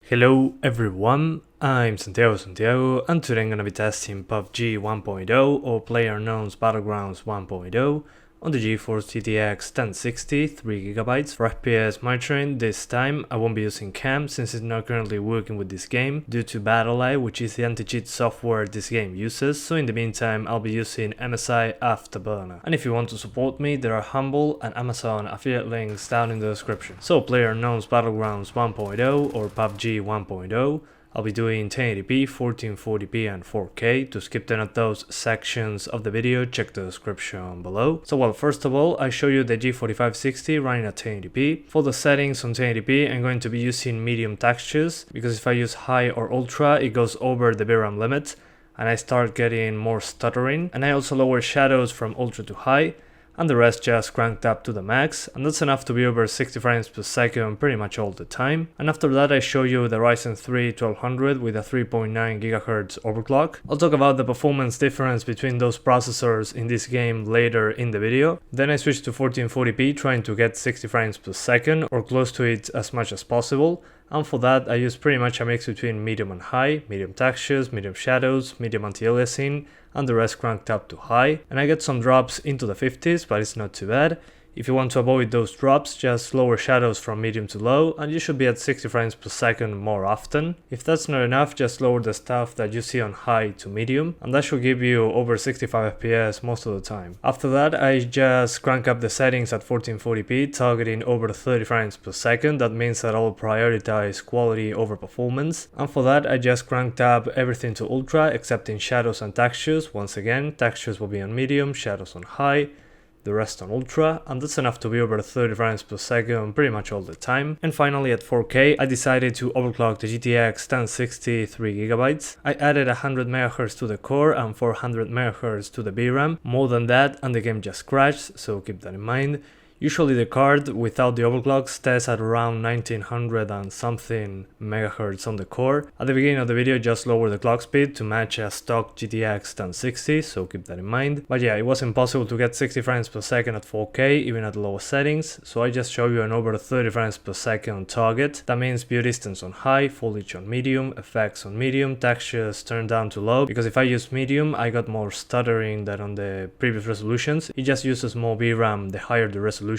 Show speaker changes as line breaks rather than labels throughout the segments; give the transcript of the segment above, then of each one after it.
Hello everyone, I'm Santiago, and today I'm gonna be testing Pubg 1.0 or PlayerUnknown's Battlegrounds 1.0 on the GeForce GTX 1060 3GB for FPS monitoring. This time I won't be using cam since it's not currently working with this game due to BattleEye, which is the anti-cheat software this game uses, so in the meantime I'll be using MSI Afterburner. And if you want to support me, there are Humble and Amazon affiliate links down in the description. So PlayerUnknown's Battlegrounds 1.0 or Pubg 1.0, I'll be doing 1080p, 1440p and 4K. To skip none of those sections of the video, check the description below. So well, first of all, I show you the G4560 running at 1080p. For the settings on 1080p, I'm going to be using medium textures, because if I use high or ultra, it goes over the VRAM limit and I start getting more stuttering. And I also lower shadows from ultra to high, and the rest just cranked up to the max, and that's enough to be over 60 frames per second pretty much all the time. And after that I show you the Ryzen 3 1200 with a 3.9 GHz overclock. I'll talk about the performance difference between those processors in this game later in the video. Then I switch to 1440p, trying to get 60 frames per second or close to it as much as possible. And for that I use pretty much a mix between medium and high, medium textures, medium shadows, medium anti-aliasing, and the rest cranked up to high. And I get some drops into the 50s, but it's not too bad. If you want to avoid those drops, just lower shadows from medium to low and you should be at 60 frames per second more often. If that's not enough, just lower the stuff that you see on high to medium, and that should give you over 65 FPS most of the time. After that I just crank up the settings at 1440p, targeting over 30 frames per second. That means that I'll prioritize quality over performance. And for that I just cranked up everything to ultra except in shadows and textures. Once again, textures will be on medium, shadows on high, the rest on ultra, and that's enough to be over 30 frames per second pretty much all the time. And finally at 4K I decided to overclock the GTX 1060 3GB. I added 100 MHz to the core and 400 MHz to the VRAM. More than that and the game just crashed, so keep that in mind. Usually the card without the overclocks tests at around 1900 and something megahertz on the core. At the beginning of the video just lower the clock speed to match a stock GTX 1060, so keep that in mind. But yeah, it was impossible to get 60 frames per second at 4K even at the lowest settings, so I just show you an over 30 frames per second target. That means view distance on high, foliage on medium, effects on medium, textures turned down to low, because if I use medium I got more stuttering than on the previous resolutions. It just uses more VRAM the higher the resolution.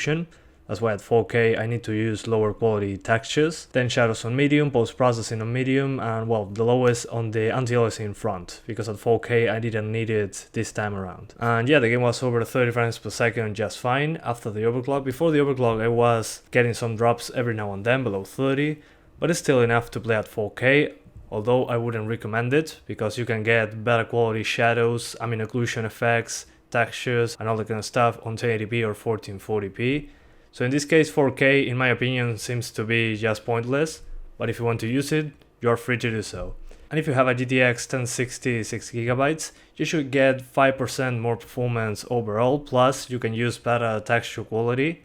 That's why at 4K I need to use lower quality textures. Then shadows on medium, post-processing on medium, and well, the lowest on the anti-aliasing front, because at 4K I didn't need it this time around. And yeah, the game was over 30 frames per second just fine after the overclock. Before the overclock I was getting some drops every now and then below 30, but it's still enough to play at 4K. Although I wouldn't recommend it, because you can get better quality shadows, occlusion effects, textures and all that kind of stuff on 1080p or 1440p. So in this case 4K in my opinion seems to be just pointless, but if you want to use it, you're free to do so. And if you have a GTX 1060 6GB, you should get 5% more performance overall, plus you can use better texture quality.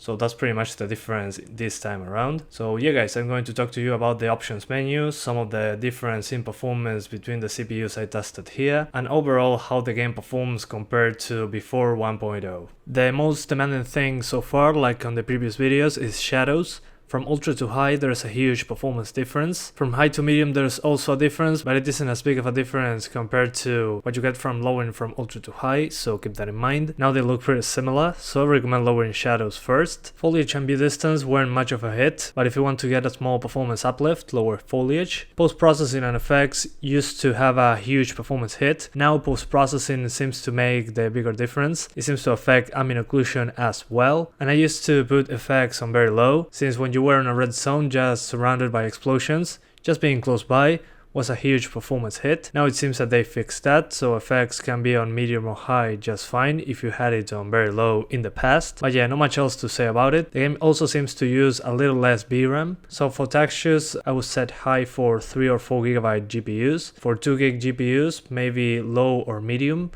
So that's pretty much the difference this time around. So yeah guys, I'm going to talk to you about the options menu, some of the difference in performance between the CPUs I tested here, and overall how the game performs compared to before 1.0. The most demanding thing so far, like on the previous videos, is shadows. From ultra to high there's a huge performance difference. From high to medium there's also a difference, but it isn't as big of a difference compared to what you get from lowering from ultra to high, so keep that in mind. Now they look pretty similar, so I recommend lowering shadows first. Foliage and view distance weren't much of a hit, but if you want to get a small performance uplift, lower foliage. Post-processing and effects used to have a huge performance hit. Now post-processing seems to make the bigger difference. It seems to affect ambient occlusion as well, and I used to put effects on very low, since when you were in a red zone just surrounded by explosions, just being close by was a huge performance hit. Now it seems that they fixed that, so effects can be on medium or high just fine if you had it on very low in the past. But yeah, not much else to say about it. The game also seems to use a little less VRAM. So for textures I would set high for 3 or 4 GB GPUs. For 2 GB GPUs maybe low or medium.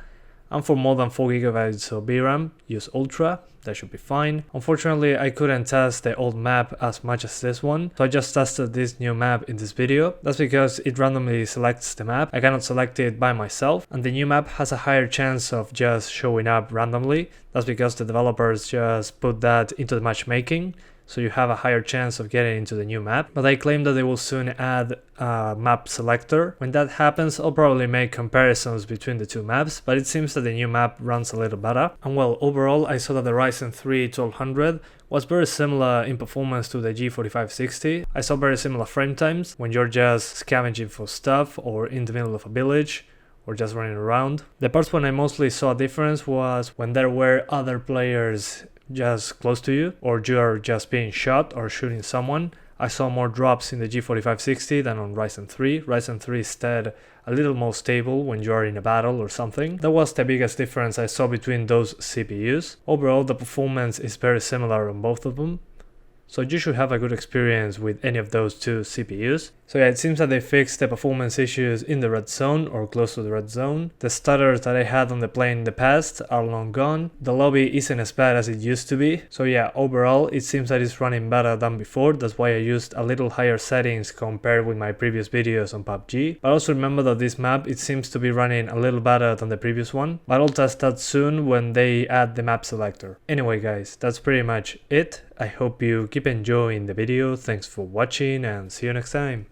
And for more than 4 GB of VRAM, use Ultra, that should be fine. Unfortunately, I couldn't test the old map as much as this one, so I just tested this new map in this video. That's because it randomly selects the map. I cannot select it by myself, and the new map has a higher chance of just showing up randomly. That's because the developers just put that into the matchmaking. so you have a higher chance of getting into the new map, but I claim that they will soon add a map selector. When that happens, I'll probably make comparisons between the two maps, but it seems that the new map runs a little better. And well, overall I saw that the Ryzen 3 1200 was very similar in performance to the G4560. I saw very similar frame times when you're just scavenging for stuff or in the middle of a village or just running around. The parts when I mostly saw a difference was when there were other players just close to you, or you are just being shot or shooting someone. I saw more drops in the G4560 than on Ryzen 3. Ryzen 3 is instead a little more stable when you are in a battle or something. That was the biggest difference I saw between those CPUs. Overall, the performance is very similar on both of them, so you should have a good experience with any of those two CPUs. So yeah, it seems that they fixed the performance issues in the red zone or close to the red zone. The stutters that I had on the plane in the past are long gone. The lobby isn't as bad as it used to be. So yeah, overall it seems that it's running better than before. That's why I used a little higher settings compared with my previous videos on PUBG. But also remember that this map, it seems to be running a little better than the previous one. But I'll test that soon when they add the map selector. Anyway guys, that's pretty much it. I hope you keep enjoying the video. Thanks for watching and see you next time.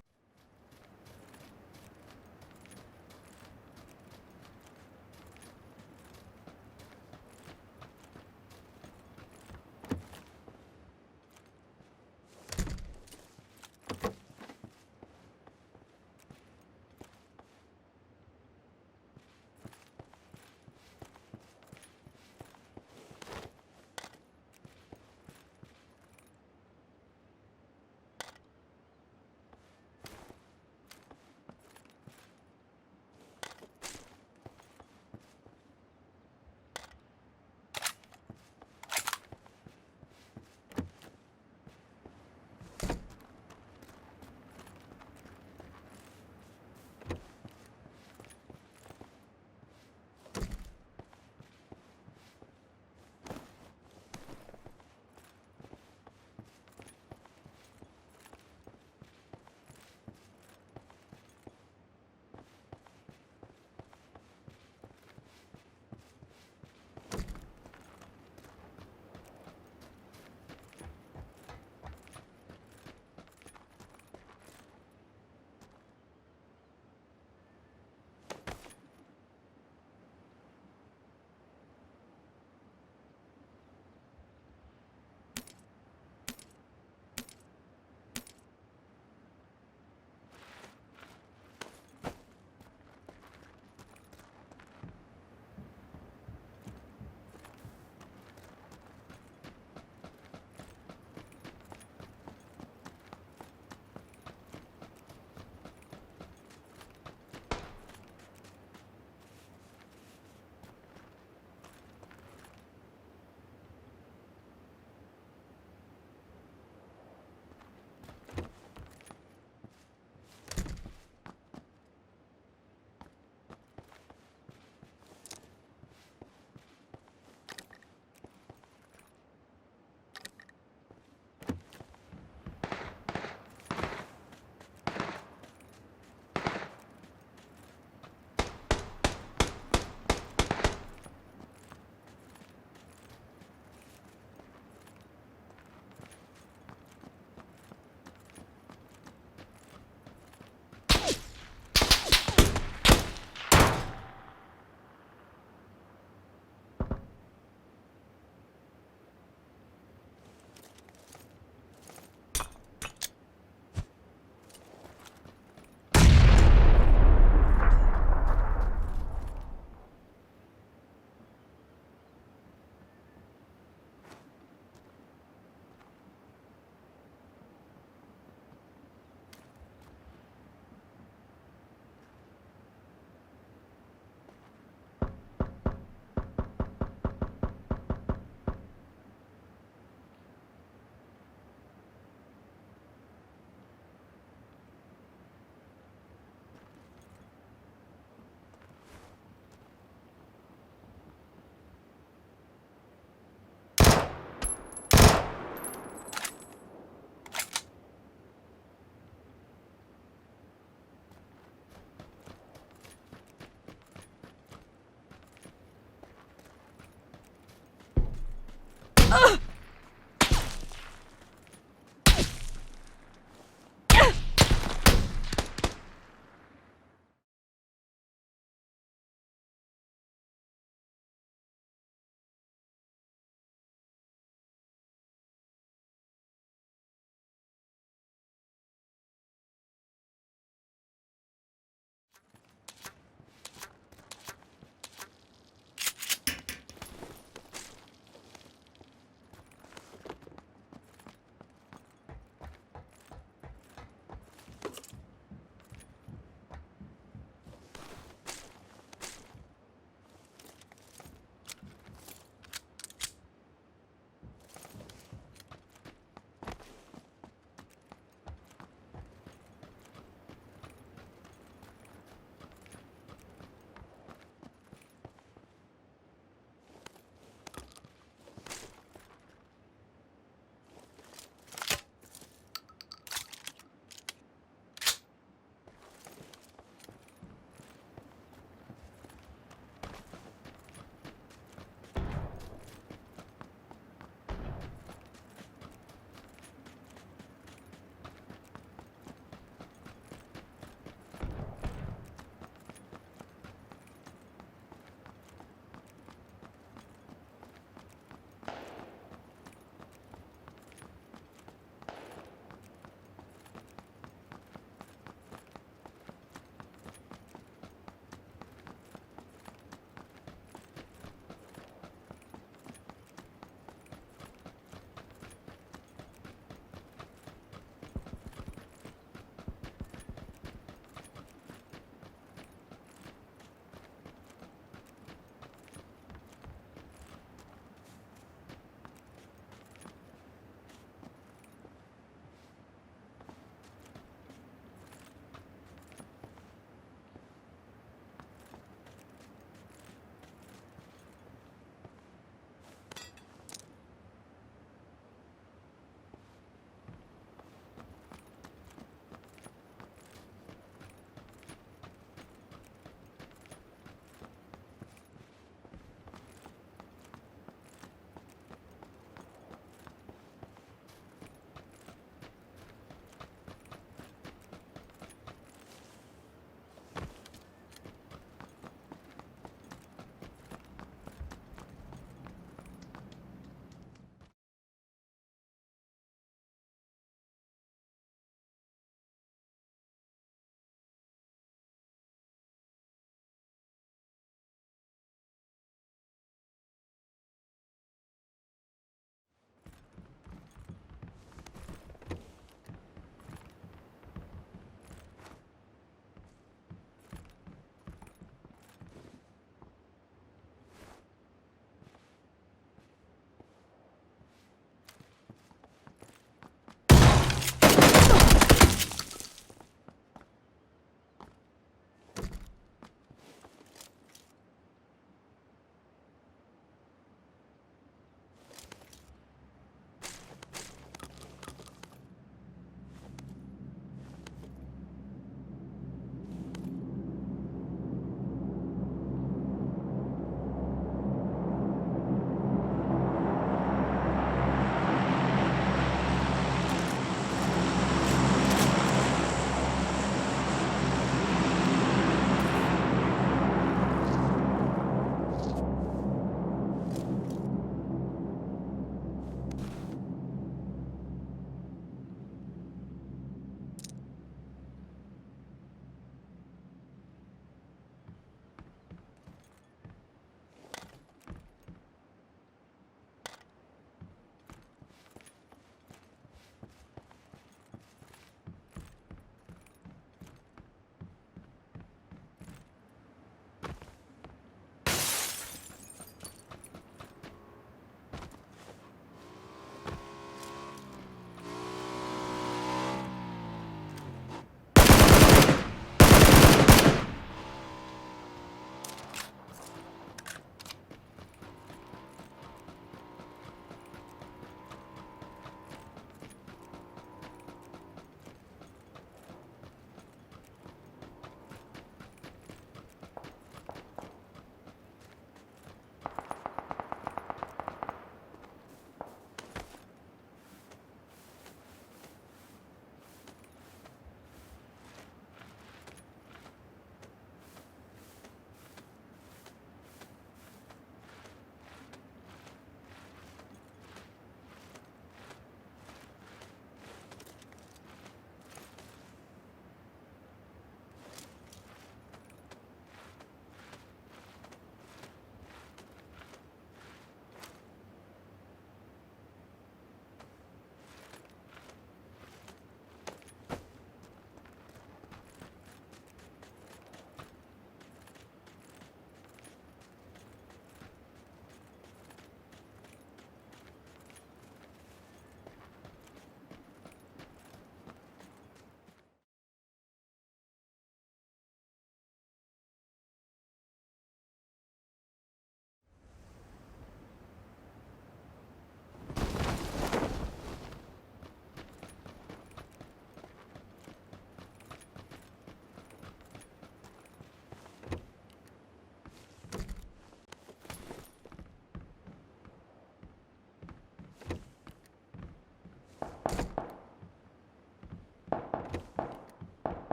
Ugh!